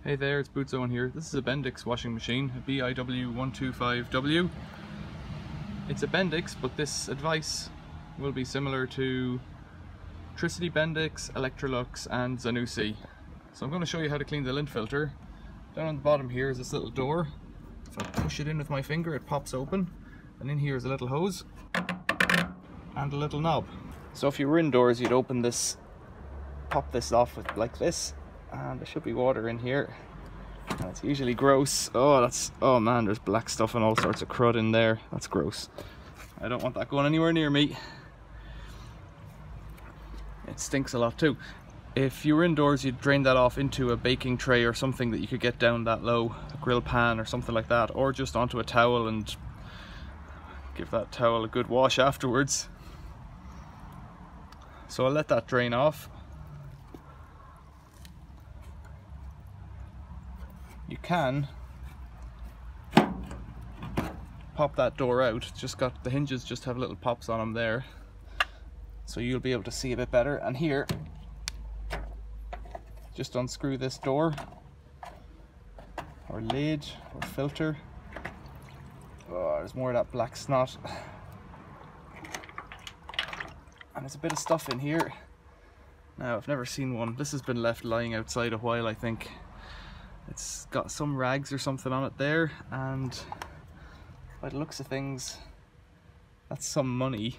Hey there, it's BIW125W here. This is a Bendix washing machine, a BIW125W. It's a Bendix, but this advice will be similar to Tricity Bendix, Electrolux and Zanussi. So I'm going to show you how to clean the lint filter. Down on the bottom here is this little door. If I push it in with my finger, it pops open. And in here is a little hose and a little knob. So if you were indoors, you'd open this, pop this off with like this, and there should be water in here. And it's usually gross. Oh man, there's black stuff and all sorts of crud in there. That's gross. I don't want that going anywhere near me. It stinks a lot too. If you were indoors, you'd drain that off into a baking tray or something that you could get down that low, a grill pan or something like that, or just onto a towel and give that towel a good wash afterwards. So I'll let that drain off. You can pop that door out. Just got the hinges, just have little pops on them there, so you'll be able to see a bit better. And here, just unscrew this door or lid or filter. Oh, there's more of that black snot, and there's a bit of stuff in here. Now, I've never seen one. This has been left lying outside a while, I think. It's got some rags or something on it there, and by the looks of things, that's some money.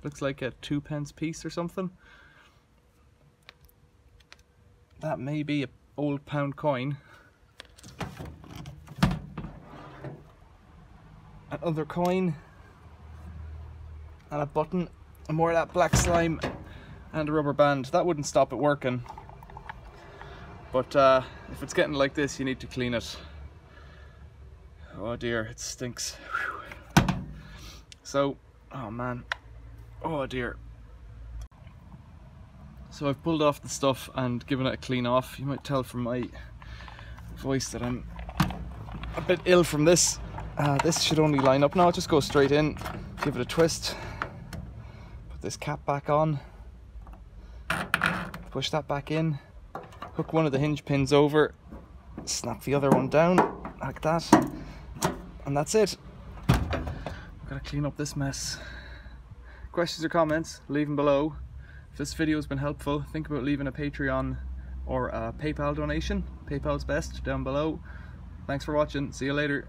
Looks like a 2p piece or something. That may be an old pound coin. Another coin, and a button, and more of that black slime, and a rubber band. That wouldn't stop it working. But if it's getting like this, you need to clean it. Oh dear, it stinks. Whew. So, oh man, oh dear. So I've pulled off the stuff and given it a clean off. You might tell from my voice that I'm a bit ill from this. This should only line up now. Just go straight in, give it a twist, put this cap back on, push that back in, hook one of the hinge pins over, snap the other one down like that, and that's it. I've got to clean up this mess. Questions or comments, leave them below. If this video has been helpful, think about leaving a Patreon or a PayPal donation. PayPal's best, down below. Thanks for watching, see you later.